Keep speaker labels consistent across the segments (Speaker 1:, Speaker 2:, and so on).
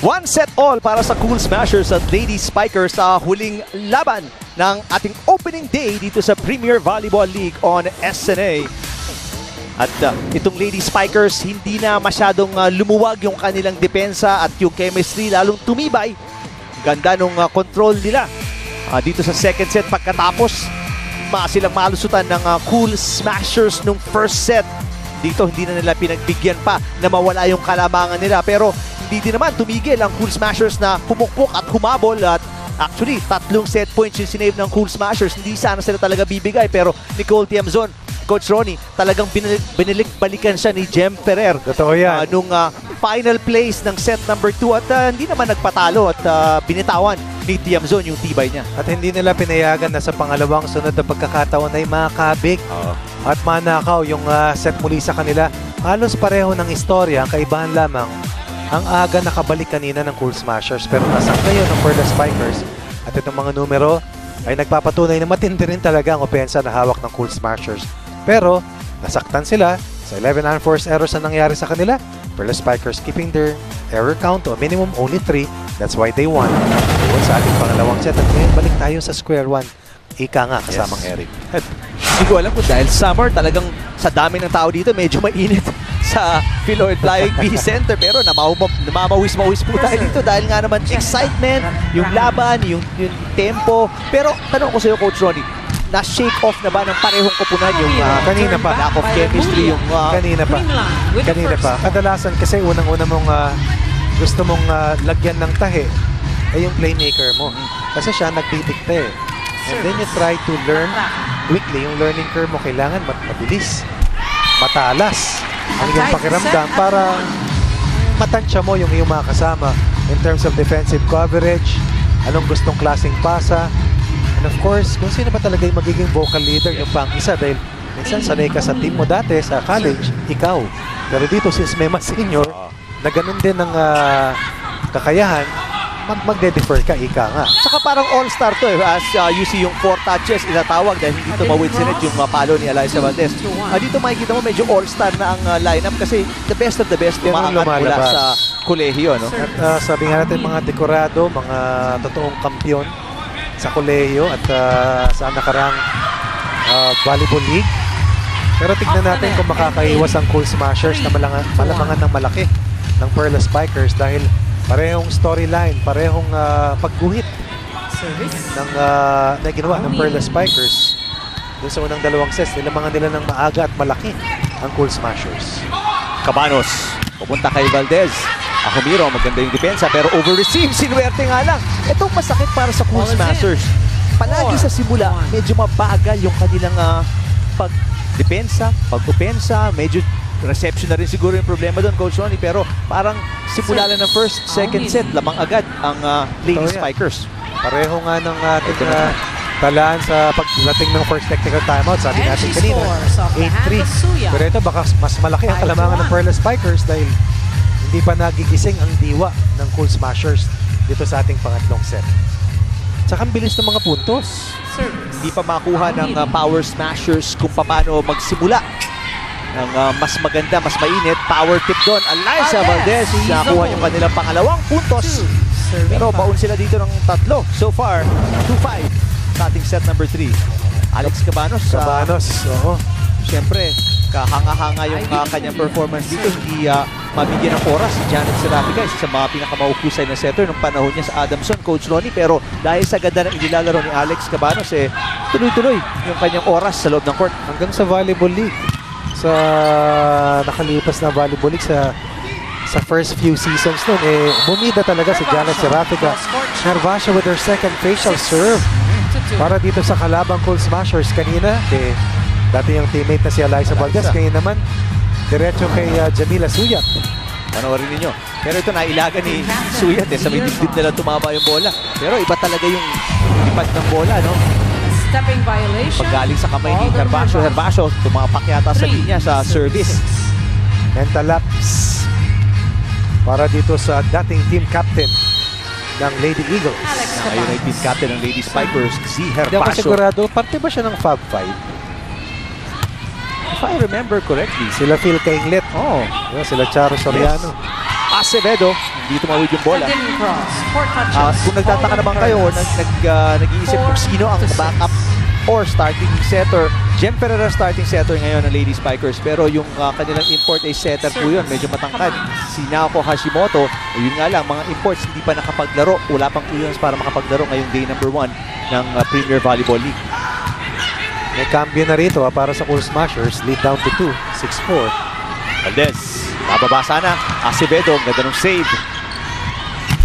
Speaker 1: One set all para sa Cool Smashers at Lady Spikers sa huling laban ng ating opening day dito sa Premier Volleyball League on SNA. At itong Lady Spikers, hindi na masyadong lumuwag yung kanilang depensa at yung chemistry lalong tumibay. Ganda nung control nila dito sa second set pagkatapos silang malusutan ng Cool Smashers nung first set. Dito hindi na nila pinagbigyan pa na mawala yung kalamangan nila, pero hindi din naman tumigil ang Cool Smashers na pumukpok at humabol at actually 3 set points yung sinave ng Cool Smashers. Hindi sana sila talaga bibigay, pero Nicole Tiamzon, Coach Ronnie, talagang binalik-balikan siya ni Jem Ferrer.
Speaker 2: Totoo yan.
Speaker 1: Nung final place ng set number 2 at hindi naman nagpatalo at binitawan ni Tiamzon yung tibay niya.
Speaker 2: At hindi nila pinayagan na sa pangalawang sunod na pagkakataon ay makabig at manakaw yung set muli sa kanila. Halos pareho ng istorya, ang kaibahan lamang ang aga nakabalik kanina ng Cool Smashers, pero nasa ngayon ng Pearl Spikers at itong mga numero ay nagpapatunay na matindi rin talaga ang opensa na hawak ng Cool Smashers. Pero nasaktan sila sa 11 unforced errors na nangyari sa kanila. Pearl Spikers keeping their error count to a minimum only 3. That's why they won. Doon sa ating pangalawang set. At ngayon balik tayo sa square one. Ika nga kasamang Eric.
Speaker 1: Hindi ko alam kung dahil summer talagang sa dami ng tao dito medyo mainit sa Philoid Flying B Center, pero namamawis-mawis po tayo dito dahil nga naman excitement, yung laban, yung tempo. Pero tanong ko sa iyo, Coach Ronnie, na-shake off na ba ng parehong koponan yung
Speaker 2: kanina pa
Speaker 1: lack of chemistry? Yung
Speaker 2: kanina pa. Kadalasan kasi unang-una mong gusto mong lagyan ng tahi ay yung playmaker mo. Kasi siya nagdidikte. And then you try to learn quickly. Yung learning curve mo kailangan mabilis, matalas ang iyong pakiramdam para matansya mo yung iyong mga kasama in terms of defensive coverage, anong gustong klaseng pasa, and of course, kung sino ba talaga yung magiging vocal leader yung pang-isa dahil minsan sanay ka sa team mo dati sa college, ikaw. Pero dito since may mas senior na ganun din ang kakayahan, magde-defer ka, ika nga.
Speaker 1: Saka parang all-star to as you see yung 4 touches inatawag dahil hindi tumawid sinit yung palo ni Alyssa Valdez. Dito makikita mo medyo all-star na ang lineup kasi the best of the best umaangat mula sa kolehiyo. No?
Speaker 2: At sabi nga natin mga dekorado, mga totoong kampiyon sa kolehiyo at sa nakarang volleyball league. Pero tignan natin kung makakaiwas ang Cool Smashers na malamangan ng malaki ng Pearl Spikers dahil parehong storyline, parehong pagguhit na ginawa ng Pearl Spikers. Doon sa unang dalawang sets, nilamangan nila ng maaga at malaki ang Cool Smashers.
Speaker 1: Cabanos, pupunta kay Valdez. Ahumiro, maganda yung depensa pero over-receive, sinuwerte nga lang. Itong masakit para sa Cool Smashers. Palagi sa simula, medyo mabagal yung kanilang pag-depensa, pag-opensa, medyo reception na rin siguro yung problema doon, Coach Ronnie, pero parang simula lang ng first, second set, lamang agad ang Lady Spikers.
Speaker 2: Pareho nga ng ating talaan sa pagdating ng first technical timeout. Sabi natin kanina, 8-3. Pero ito baka mas malaki ang kalamangan ng Pearl Spikers dahil hindi pa nagigising ang diwa ng Cool Smashers dito sa ating pangatlong set. Tsaka ang bilis ng mga puntos.
Speaker 1: Hindi pa makuha ng Power Smashers kung paano magsimula ng mas maganda, mas mainit. Power tip doon. Alyssa Valdez nakuha yung kanilang pangalawang puntos. Pero baon sila dito ng 3. So far, 2-5 sa ating set number 3. Alex Cabanos.
Speaker 2: Oo.
Speaker 1: Siyempre, kahanga-hanga yung kanyang performance dito. Hindi mabigyan ng oras si Janet Serafica, isa sa mga pinakamauhusay na setter nung panahon niya sa Adamson, Coach Ronnie. Pero dahil sa ganda ng inilalaro ni Alex Cabanos, tuloy-tuloy yung kanyang oras sa loob ng court.
Speaker 2: Hanggang sa volleyball league. Sa nakalipas na volleyball league sa first few seasons nun, bumida talaga si Janet Serafica. Nervasio with her second facial serve para dito sa kalabang Cool Smashers kanina. Dati yung teammate na si Alyssa Valdez, ngayon naman diretso kay Jamila Suyat.
Speaker 1: Panoorin ninyo. Pero ito nailaga ni Suyat sa may dibdib nila tumaba yung bola. Pero iba talaga yung ipad ng bola, no? Paggaling sa kamay ni Hervasio, tumapak yata sa linya sa service.
Speaker 2: Mental lapse para dito sa dating team captain ng Lady Eagles.
Speaker 1: Ngayon ay team captain ng Lady Spikers, si Hervasio.
Speaker 2: Hindi ako sigurado, parte ba siya ng Fab 5?
Speaker 1: If I remember correctly.
Speaker 2: Sila Phil Kainglet.
Speaker 1: Oh.
Speaker 2: Sila Charo Soriano.
Speaker 1: Acevedo, hindi tumawid yung bola.
Speaker 3: Forbidden cross. 4 touches.
Speaker 1: Kung nagtataka
Speaker 3: All in
Speaker 1: naman kayo,
Speaker 3: fairness.
Speaker 1: nag-iisip kung sino ang
Speaker 3: 4 to 6.
Speaker 1: backup or starting setter. Jem Ferrer starting setter ngayon ng Lady Spikers, pero yung kanilang import ay setter po yun, medyo matangkad. Si Naoko Hashimoto, yun nga lang, mga imports hindi pa nakapaglaro. Wala pang clearance para makapaglaro ngayong day number 1 ng Premier Volleyball League.
Speaker 2: May cambio na rito para sa Cool Smashers. Lead down to 2, 6-4.
Speaker 1: Valdez, bababa sana. Acevedo, ganda ng save.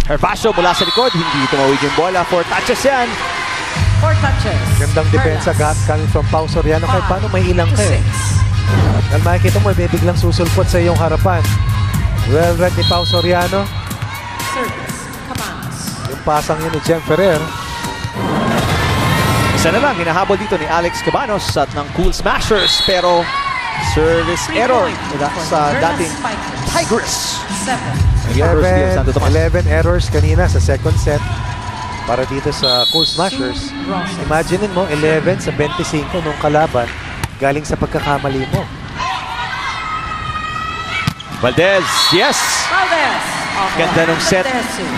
Speaker 1: Herbacio mula sa likod, hindi tumawid yung bola. 4 touches yan.
Speaker 3: 4 touches.
Speaker 2: Gandang depensa coming from Pau Soriano. Kahit paano may ilang ka eh.
Speaker 3: 6.
Speaker 2: Dahil makikita mo, may biglang susulpot sa iyong harapan. Well read ni Pau Soriano.
Speaker 3: Service. Commands.
Speaker 2: Yung pasang yun ni Jem Ferrer.
Speaker 1: Isa na lang, hinahabol dito ni Alex Cabanos at ng Cool Smashers. Pero service error mula sa dating Tigers.
Speaker 3: 7.
Speaker 1: University of Santo Tomas.
Speaker 2: 11 errors kanina sa second set para dito sa Cool Smashers. Imaginein mo, 11 sa 25 nung kalaban galing sa pagkakamali mo.
Speaker 1: Valdez, yes!
Speaker 3: Valdez.
Speaker 1: Ganda ng set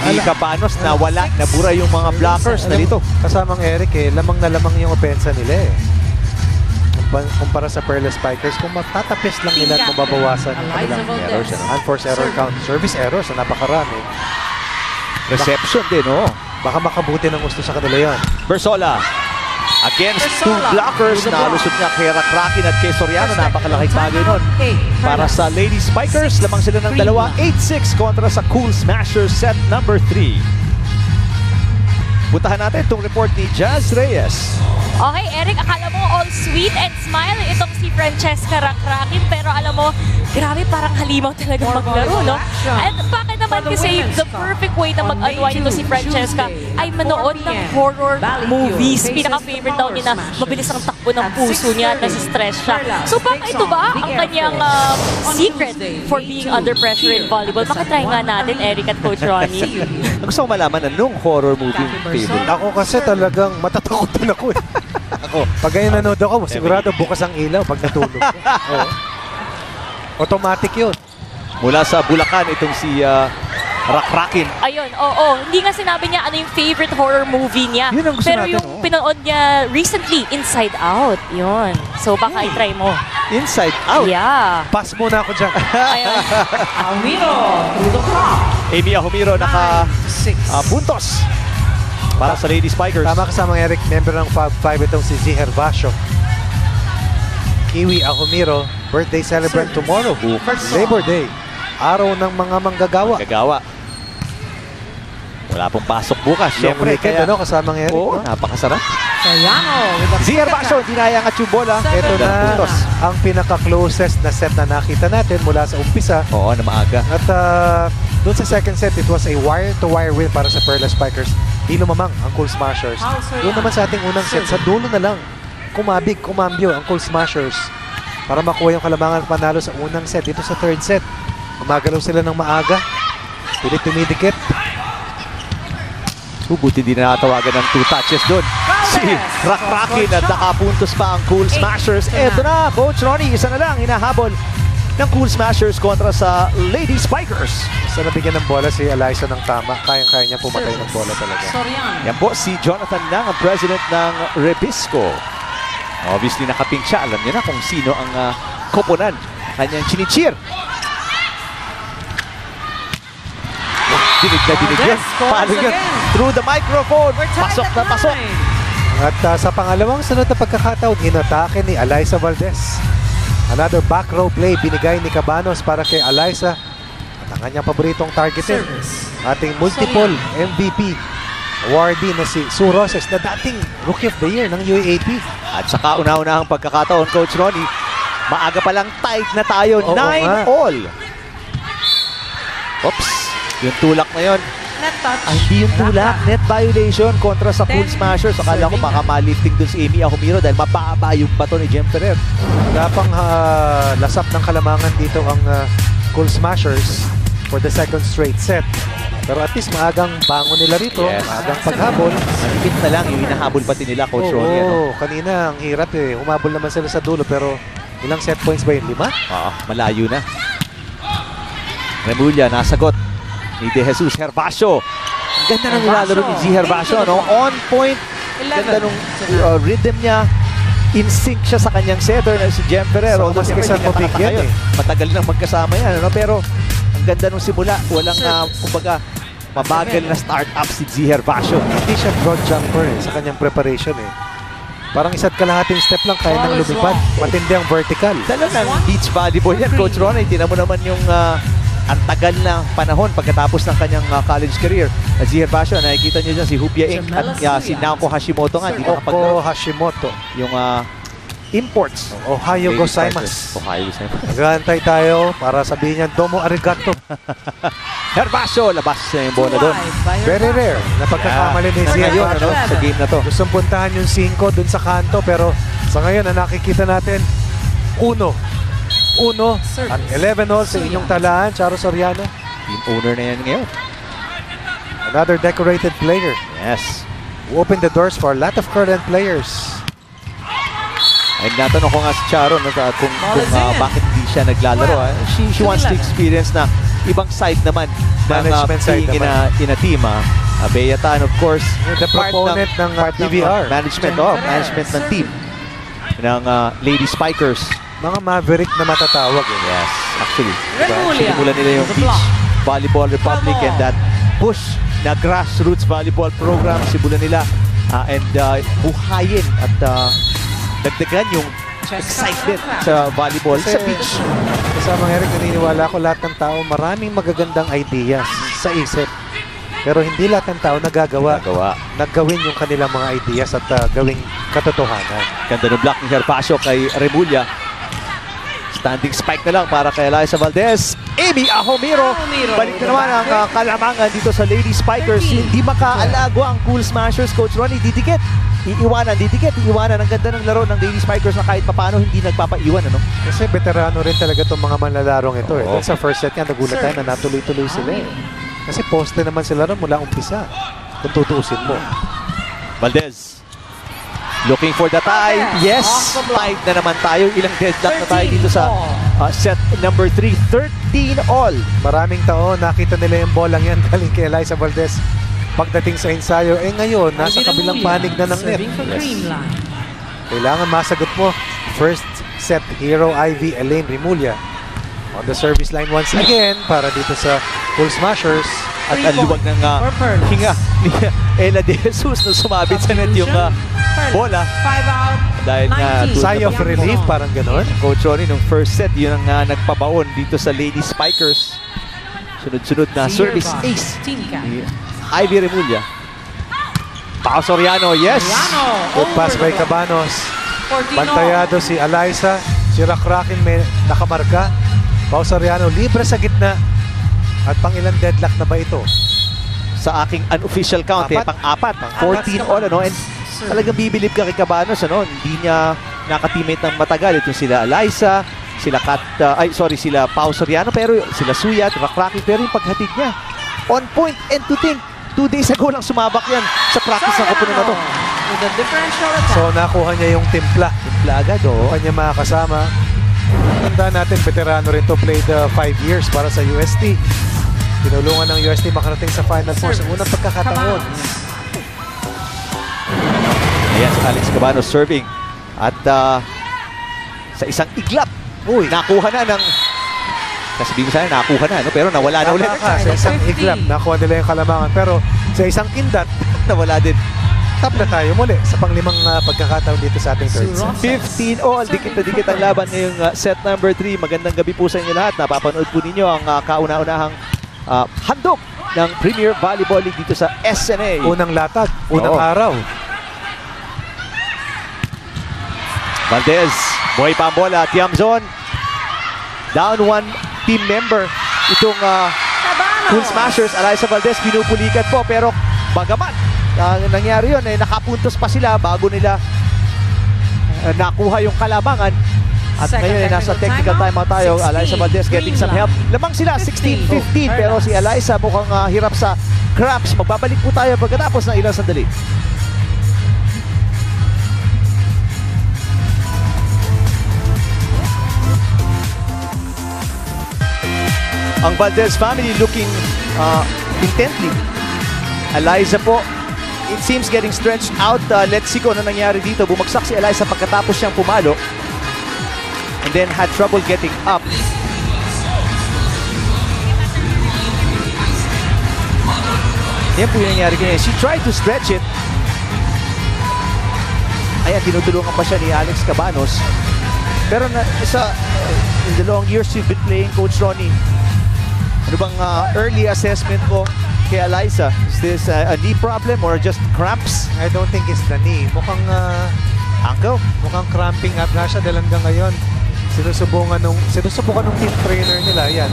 Speaker 1: ni Cabanos na wala, nabura yung mga blockers na dito.
Speaker 2: Kasamang Eric lamang na lamang yung opensa nila eh. Kumpara sa Perla Spikers, kung matatapis lang nila at mababawasan yung kanilang errors. Unforced error count, service errors na napakarami.
Speaker 1: Reception din, oh.
Speaker 2: Baka makabuti ng gusto sa kanila yon.
Speaker 1: Bersola against 2 blockers. Nalusot niya kay Rakrakin at kay Soriano. Napakalaking bagay nun. Para sa Lady Spikers, lamang sila ng dalawa. 8-6 kontra sa Cool Smashers set number 3. Puntahan natin itong report ni Jazz Reyes.
Speaker 4: Okay, Eric, akala mo all sweet and smile itong si Francesca Rakrakin, pero alam mo, grabe parang halimaw talaga maglaro, no? At bakit naman kasi the perfect way na mag-unwind ito si Francesca ay manood ng horror movies. Pinaka-favorite daw niya na mabilis ang takbo ng puso niya at nasi-stress siya. So baka ito ba ang kanyang secret for being under pressure in volleyball? Baka try nga natin, Eric at Coach Ronnie.
Speaker 1: Gusto ko malaman anong horror movie favorite.
Speaker 2: Ako kasi talagang matatakotan ako eh. Ako, pag ganyan nanood ako, sigurado bukas ang ilaw pag natulog. Oo. Automatic yun.
Speaker 1: Mula sa Bulacan, itong si Rakrakin.
Speaker 4: Ayun, oo. Hindi nga sinabi niya ano yung favorite horror movie niya.
Speaker 1: Yun ang gusto
Speaker 4: pero
Speaker 1: natin,
Speaker 4: yung
Speaker 1: oh.
Speaker 4: pinanood niya recently, Inside Out. Yun. So baka i-try mo.
Speaker 1: Inside Out.
Speaker 4: Yeah.
Speaker 2: Pass muna ako dyan.
Speaker 4: Ayun.
Speaker 3: Almiro through the clock.
Speaker 1: Amy Ahumiro naka
Speaker 3: 6.
Speaker 1: puntos para sa Lady Spikers.
Speaker 2: Tama kasamang Eric, member ng Fab 5 itong si Z. Herbacio. Kiwi Ahumiro, birthday celebrant tomorrow. Labor Day. Araw ng mga manggagawa.
Speaker 1: Gagawa. Wala pong pasok bukas.
Speaker 2: Siyempre,
Speaker 1: Siyempre, kaya
Speaker 2: ano, kasamang Eric.
Speaker 1: Oo,
Speaker 2: no?
Speaker 1: napakasarap.
Speaker 3: Soriano with a
Speaker 1: Si Herbacio, hindi nayangat yung bola.
Speaker 2: Ito na
Speaker 1: puntos.
Speaker 2: ang pinaka-closest na set na nakita natin mula sa umpisa.
Speaker 1: Oo, na maaga.
Speaker 2: At doon sa second set, it was a wire-to-wire win para sa Perla Spikers. Di lumamang ang Cool Smashers. Doon naman sa ating unang set, sa dulo na lang, kumambyo ang Cool Smashers para makuha yung kalamangan at panalo sa unang set. Dito sa third set, gumagalaw sila ng maaga. Pilit tumidikit.
Speaker 1: Buti din na natawagan ng 2 touches doon. Si Rakrakin at nakapuntos pa ang Cool Smashers. Eto na, Coach Ronnie, isa na lang hinahabol ng Cool Smashers kontra sa Lady Spikers.
Speaker 2: Sa nabigyan ng bola si Eliza ng tama, kayang-kaya niya pumatay ng bola talaga.
Speaker 3: Soriano.
Speaker 1: Yan po si Jonathan Lang, ang president ng Rebisco. Obviously nakapink siya. Alam niya na kung sino ang koponan. Kanyang chinichir. Dinig na dinig yan. Paano yan? Through the microphone. Pasok na pasok.
Speaker 2: At sa pangalawang sunod na pagkakataon, inatake ni Eliza Valdez. Another back row play binigay ni Cabanos para kay Eliza. At ang kanyang paboritong targetin, ating multiple MVP awardee na si Sue Roses na dating Rookie of the Year ng UAAP.
Speaker 1: At saka una-unahang pagkakataon, Coach Ronnie, maaga pa lang tight na tayo.
Speaker 2: Oo
Speaker 1: 9
Speaker 2: nga.
Speaker 1: all. Oops. Yung tulak na yun.
Speaker 3: Net touch.
Speaker 1: Ay, hindi yung tulak. Net violation kontra sa Cool Smashers. Akala ko baka malifting dun si Amy Ahumiro dahil mababa yung bato ni Jem Ferrer.
Speaker 2: Wala pang lasap ng kalamangan dito ang Cool Smashers for the second straight set. Pero at least maagang bangon nila rito,
Speaker 1: Yes.
Speaker 2: maagang paghabol.
Speaker 1: Manipit na lang yung hinahabol pati nila, Coach Ronnie. Ano?
Speaker 2: Kanina ang hirap eh. Humabol naman sila sa dulo pero ilang set points ba yun? 5?
Speaker 1: Malayo na. Remulla, nasagot. ni De Jesus. Herbacio. Ang ganda ng nilalaro ni G. Herbacio. No? On point. Ganda nung rhythm niya. In sync siya sa kanyang setter na si Jem Ferrero.
Speaker 2: So, mas kaysa mabigyan
Speaker 1: Matagal nang magkasama yan. Ano? Pero ang ganda nung simula. Walang, kumbaga, mabagal na start-up si G. Herbacio.
Speaker 2: Hindi siya broad jumper sa kanyang preparation Parang isa't kalahating step lang kaya nang lumipad. Matindi ang vertical.
Speaker 1: Dala ng beach volleyball yan, Coach Ronnie. Tinan mo naman yung ang tagal na panahon pagkatapos ng kanyang college career. G. Herbacio, nakikita niyo dyan si Hubia Inc. at si Naoko Hashimoto nga. Hindi
Speaker 2: Naoko Hashimoto.
Speaker 1: Yung imports.
Speaker 2: Ohio gozaimasu.
Speaker 1: Ohio gozaimasu.
Speaker 2: Nag-aantay tayo para sabihin niya, domo arigato.
Speaker 1: Herbacio, labas na yung bola doon.
Speaker 2: Very rare na pagkakamali ni G. Herbacio
Speaker 1: sa game na to.
Speaker 2: Gustong puntahan yung 5 dun sa kanto pero sa ngayon na nakikita natin, 1 at 11 all sa inyong talaan, Charo Soriano.
Speaker 1: Team owner na yan ngayon.
Speaker 2: Another decorated player.
Speaker 1: Yes.
Speaker 2: Who opened the doors for a lot of current players.
Speaker 1: Ay, natanong ko nga si Charo kung bakit hindi siya naglalaro. She wants to experience na ibang side naman.
Speaker 2: Management side naman.
Speaker 1: In a team. Bea Tan, of course.
Speaker 2: The proponent ng PBR.
Speaker 1: Management ng team. Ng Lady Spikers.
Speaker 2: Mga maverick na matatawag.
Speaker 1: Yes, actually.
Speaker 3: Remulia.
Speaker 1: Sinimulan nila yung Beach Volleyball Republic and that push na grassroots volleyball program. Simulan nila and buhayin at dagdagan yung excitement sa volleyball sa beach.
Speaker 2: Kasama Eric, naniniwala ko lahat ng tao maraming magagandang ideas sa isip. Pero hindi lahat ng tao nagagawa. Naggawin yung kanilang mga ideas at gawing katotohanan.
Speaker 1: Ganda ng block ni Herbacio kay Remulia. Standing spike na lang para kay Eliza Valdez. Amy Ahomiro. Balik na naman ang kalamangan dito sa Lady Spikers. Hindi makaalago ang Cool Smashers. Coach Ronnie, didikit. Iiwanan. Ang ganda ng laro ng Lady Spikers na kahit papano hindi nagpapaiwan. Ano?
Speaker 2: Kasi veterano rin talaga itong mga manlalarong ito. Dahil sa first set nga, nagulat tayo na natuloy-tuloy sila. Kasi poste naman sila rin mula umpisa. Kung tutuusin mo.
Speaker 1: Valdez. Looking for the tie. Yes! Tied na naman tayo. Ilang deadlock na tayo dito sa set number 3. 13 all.
Speaker 2: Maraming taon, nakita nila yung bolang yan galing kay Eliza Valdez. Pagdating sa ensayo, ngayon, nasa kabilang panig na ng net.
Speaker 3: Yes.
Speaker 2: Kailangan masagot mo. First set, Hero Ivy, Elaine Remulia. On the service line once again, para dito sa Full Smashers.
Speaker 1: At ang luwag ng hinga ni Ella De Jesus na sumabit sa net yung bola.
Speaker 3: 5 out.
Speaker 1: Dahil nga
Speaker 2: sigh of relief, parang gano'n.
Speaker 1: Coach Ronnie, nung first set, yun ang nagpabaon dito sa Lady Spikers. Sunod-sunod na service ace ni Ivy Remulia. Pao Soriano, yes!
Speaker 2: Good pass by Cabanos. Bantayado si Eliza. Si Rakrakin may nakamarka. Pao Soriano, libre sa gitna. At pang ilang deadlock na ba ito?
Speaker 1: Sa aking unofficial count, pang-apat. 14 all, ano? And talagang bibilib ka kay Cabanos, ano? Hindi niya nakateammate ng matagal. Ito sila Eliza, sila sila Pao Soriano, pero sila Suyat, Rakraki, pero yung paghatid niya. On point, and to think, 2 days ago lang sumabak yan sa practice ng kapunan na to.
Speaker 2: So nakuha niya yung timpla.
Speaker 1: Timpla agad,
Speaker 2: Kanya mga kasama. Tandaan natin, veterano rin to, played 5 years para sa UST. Tinulungan ng UST makarating sa Final Four sa unang pagkakataon.
Speaker 1: Ayan si Alex Cabanos serving. At sa isang iglap, nakuha na ng... Kasi sana nakuha na, no? Pero nawala na ulit.
Speaker 2: Sa isang iglap, nakuha nila yung kalamangan. Pero sa isang kindat,
Speaker 1: nawala din.
Speaker 2: Tap na tayo muli sa panglimang pagkakataon dito sa ating third set.
Speaker 1: 15 all. Dikit na dikit ang laban ngayong set number 3. Magandang gabi po sa inyo lahat. Napapanood po ninyo ang kauna-unahang handog ng Premier Volleyball League dito sa SNA.
Speaker 2: Unang latag, unang araw.
Speaker 1: Valdez, boy pa ang bola. Tiamzon, down one team member. Itong Cool Smashers, Eliza Valdez, pinupulikat po. Pero bagamat nangyari yun, nakapuntos pa sila bago nila nakuha yung kalamangan. At ngayon nasa technical timeout tayo. Eliza Valdez getting some help. Lamang sila 16-15 pero si Eliza mukhang hirap sa cramps. Magbabalik po tayo pagkatapos ng ilang sandali. Ang Valdez family looking intently. Eliza po, it seems getting stretched out. Let's see kung ano nangyari dito. Bumagsak si Eliza pagkatapos siyang pumalo. And then had trouble getting up. Yan po yung nangyari ganyan. She tried to stretch it. Ayan, tinutulungan pa siya ni Alex Cabanos. Pero in the long years you've been playing, Coach Ronnie, ano bang early assessment mo kay Eliza? Is this a knee problem or just cramps?
Speaker 2: I don't think it's the knee. Mukhang
Speaker 1: Ankle?
Speaker 2: mukhang cramping up na siya dahil hanggang ngayon. Sinusubukan nung team trainer nila. Yan,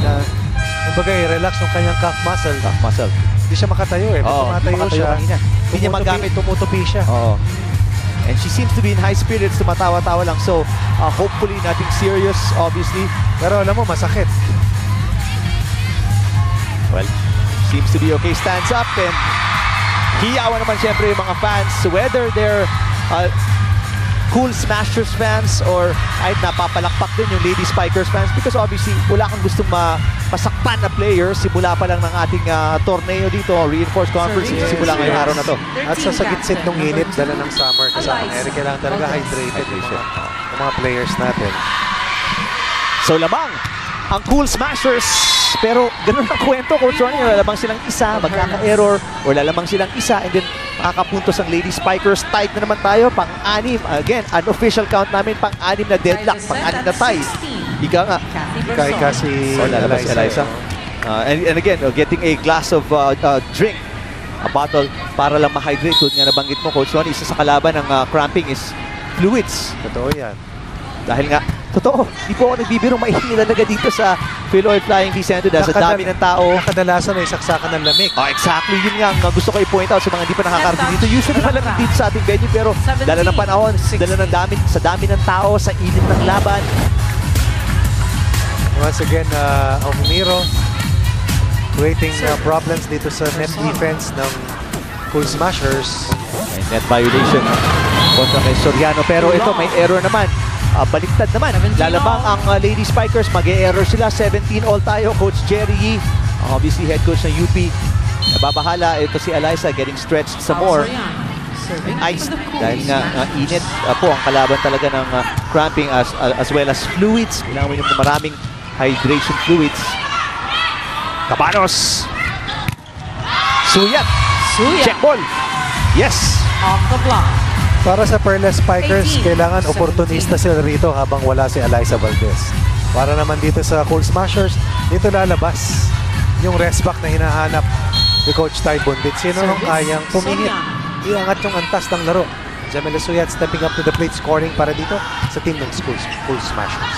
Speaker 2: kumbaga i-relax yung kanyang calf muscle.
Speaker 1: Calf muscle.
Speaker 2: Hindi siya makatayo eh. Pag tumatayo siya,
Speaker 1: kanina. Hindi niya magamit.
Speaker 2: Tumutupi siya.
Speaker 1: Oo. And she seems to be in high spirits, tumatawa-tawa lang. So, hopefully nothing serious, obviously.
Speaker 2: Pero alam mo, masakit.
Speaker 1: Well, seems to be okay. Stands up and hiyawan naman siyempre yung mga fans. Whether they're Cool Smashers fans or ay napapalakpak din yung Lady Spikers fans because obviously wala kang gustong masakpan na players simula pa lang ng ating torneo dito, Reinforced Conference, simula ngayong araw na to.
Speaker 2: At sa sagitsit ng init, dala ng summer kasama Eric, kailangan talaga hydrated yung mga players natin.
Speaker 1: So lamang ang Cool Smashers, pero ganun ang kwento, Coach Ronnie, lalamang silang isa, magkaka-error, o lalamang silang isa, and then makakapuntos ang Lady Spikers. Tied na naman tayo, pang-anim. Again, unofficial count namin, pang-anim na deadlock, pang-anim na tie. Ika nga.
Speaker 2: Ika si
Speaker 1: Eliza. And again, getting a glass of drink, a bottle, para lang ma-hydrate. Doon nga nabanggit mo, Coach Ronnie, isa sa kalaban ng cramping is fluids.
Speaker 2: Totoo yan.
Speaker 1: Dahil nga, totoo, di po ako nagbibiro, maihilalaga dito sa Philoy Flying Vicente dahil sa dami ng tao.
Speaker 2: Kadalasan ay saksakan ng lamig.
Speaker 1: Oh, exactly. Yun nga ang gusto ko i-point out sa mga hindi pa nakakarating dito. Usually malamig dito sa ating venue pero dala ng panahon, dala ng dami ng tao, sa init ng laban.
Speaker 2: Once again, Almiro creating problems dito sa net defense ng Cool Smashers.
Speaker 1: May net violation kontra kay Soriano pero ito may error naman. Baliktad naman. Lalabang ang Lady Spikers. Mag-e-error sila. 17 all tayo. Coach Jerry Yee, obviously head coach ng UP. Nababahala. Ito si Eliza getting stretched some more. Iced. Dahil nga init po ang kalaban talaga ng cramping as well as fluids. Kailangan mo yung maraming hydration fluids. Cabanos. Suyat. Check ball. Yes.
Speaker 3: Off the block.
Speaker 2: Para sa Perlas Spikers, kailangan oportunista sila rito habang wala si Eliza Valdez. Para naman dito sa Cool Smashers, dito lalabas yung rest back na hinahanap ni Coach Ty Bundit. Sino nang kayang pumingit? Iangat yung antas ng laro. Jamila Suyat stepping up to the plate, scoring para dito sa team ng Cool Smashers.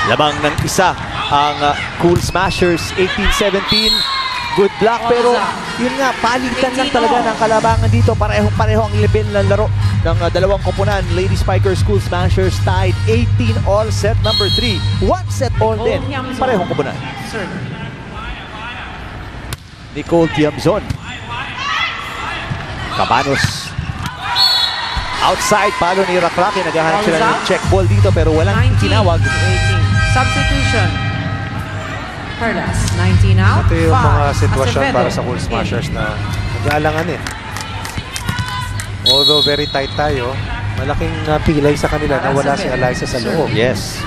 Speaker 1: Lamang ng isa ang Cool Smashers, 18-17. Good block pero yun nga, palitan lang talaga ng kalabangan dito. Parehong-pareho ang level ng laro ng dalawang koponan. Lady Spikers, Cool Smashers tied 18 all, set number 3. 1 set all din. Parehong koponan. Nicole Tiamzon. Cabanos. Outside, palo ni Rakraki. Naghahanap sila ng check ball dito pero walang tinawag.
Speaker 3: Substitution. Perlas, 19 out.
Speaker 2: Ito yung mga sitwasyon para sa Cool Smashers na nag-aalangan eh. Although very tight tayo, malaking pilay sa kanila na wala si Eliza sa loob.
Speaker 1: Yes.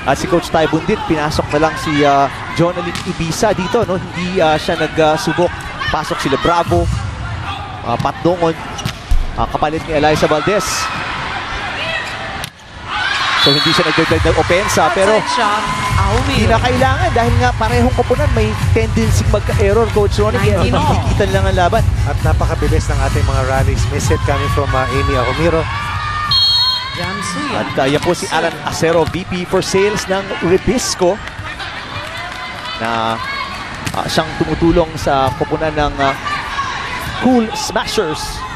Speaker 1: At si Coach Ty Bundit, pinasok na lang si Jonalyn Ibiza dito. No? Hindi siya nagsubok. Pasok sila Bravo, Patdongon, kapalit ni Eliza Valdez. So hindi siya nagdagdag ng opensa pero hindi na kailangan dahil nga parehong koponan may tendency magka-error, Coach Ronnie, kaya magtikitan lang ang laban.
Speaker 2: At napakabilis ng ating mga rallies. Miss hit coming from Amy Almiro.
Speaker 1: At yan po si Alan Acero, VP for Sales ng Ribisco na siyang tumutulong sa koponan ng Cool Smashers.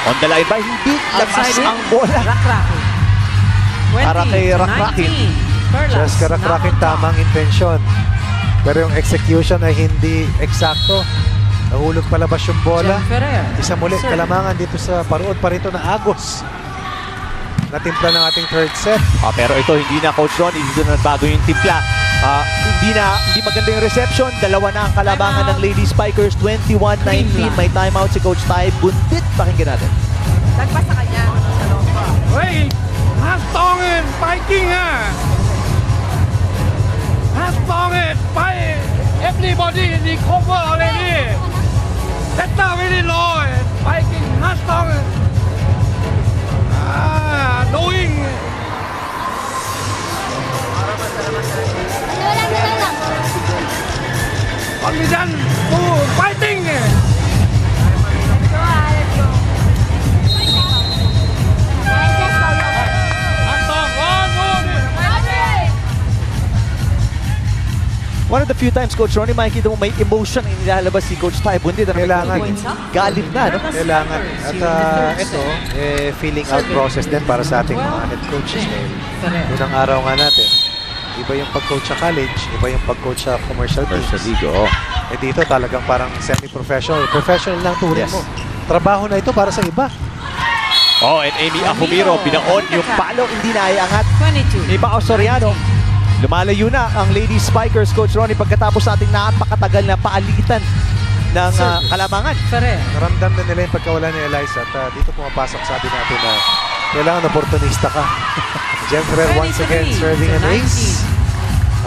Speaker 1: On the line ba? Hindi labas ang bola. Para kay Rakrakin.
Speaker 2: Just kay Rakrakin, tamang intensyon. Pero yung execution ay hindi eksakto. Nahulog palabas yung bola.
Speaker 3: Jen Ferrer.
Speaker 2: Isa muli,
Speaker 3: Serve.
Speaker 2: Kalamangan dito sa parood pa rito na Agos. Natimpla ng ating third set.
Speaker 1: Pero ito hindi na Coach Ronnie, dito na bago yung timpla. Hindi maganda yung reception. Dalawa na ang kalabangan ng Lady Spikers, 21-19. May timeout si Coach Tai Bundit. Pakinggan natin.
Speaker 5: Nagpas sa kanya.
Speaker 6: Hey, hastongen, Viking hastongen, by everybody in the cover already. That's not really low. Viking hastongen. Knowing. Confident to fighting.
Speaker 1: One of the few times, Coach Ronnie, makikita mo may emotion na inilalabas si Coach Tai Bundit.
Speaker 2: Kailangan.
Speaker 1: Galit na, no?
Speaker 2: Kailangan. At ito, feeling out process din para sa ating mga head coaches. Unang araw nga natin, iba yung pag-coach sa college, iba yung pag-coach sa commercial teams. Dito talagang parang semi-professional. Professional lang turing
Speaker 1: Yes.
Speaker 2: mo. Trabaho na ito para sa iba.
Speaker 1: And Amy Ahumiro, binaon yung palo, hindi na iangat
Speaker 3: 22.
Speaker 1: ni Pao Soriano. Lumalayo na ang Lady Spikers, Coach Ronnie, pagkatapos sa ating napakatagal na paalitan ng Kalamangan.
Speaker 3: Ferrer.
Speaker 2: Naramdam na nila yung pagkawala ni Eliza at dito pumapasok, sabi natin na kailangan oportunista ka. Jen Ferrer once again serving an ace.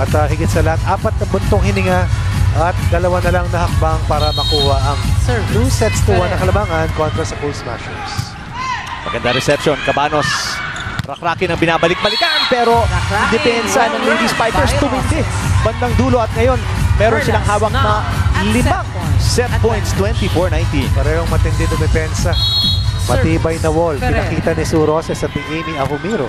Speaker 2: At higit sa lahat, 4 na buntong hininga at 2 na lang na hakbang para makuha ang
Speaker 3: Service.
Speaker 2: 2 sets to 1 na
Speaker 3: Ferrer.
Speaker 2: Kalamangan kontra sa Cool Smashers.
Speaker 1: Maganda reception, Cabanos. Rakrakin ang binabalik-balikan pero
Speaker 3: Rakrakin.
Speaker 1: depensa ng Lady Spikers tumindi. Bandang dulo at ngayon meron silang hawak na 5 set points, 24-19.
Speaker 2: Parehong matindi dumepensa. Matibay na wall.
Speaker 3: Ferrer.
Speaker 2: Pinakita ni Sue Roses at ni Amy Ahumiro.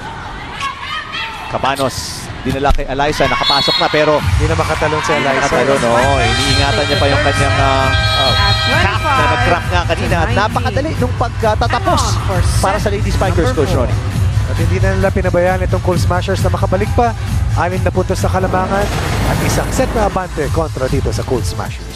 Speaker 1: Cabanos, dinala kay Eliza, nakapasok na pero
Speaker 2: Hindi na makatalon si Eliza.
Speaker 1: nakatalo, no? Iniingatan niya pa yung kanyang crack na nag-crack nga kanina at napakadali nung pagtatapos para sa Lady Spikers, Coach Ronnie.
Speaker 2: At hindi na nila pinabayaan itong Cool Smashers na makabalik pa. 6 na puntos sa Kalamangan at isang set na abante kontra dito sa Cool Smashers.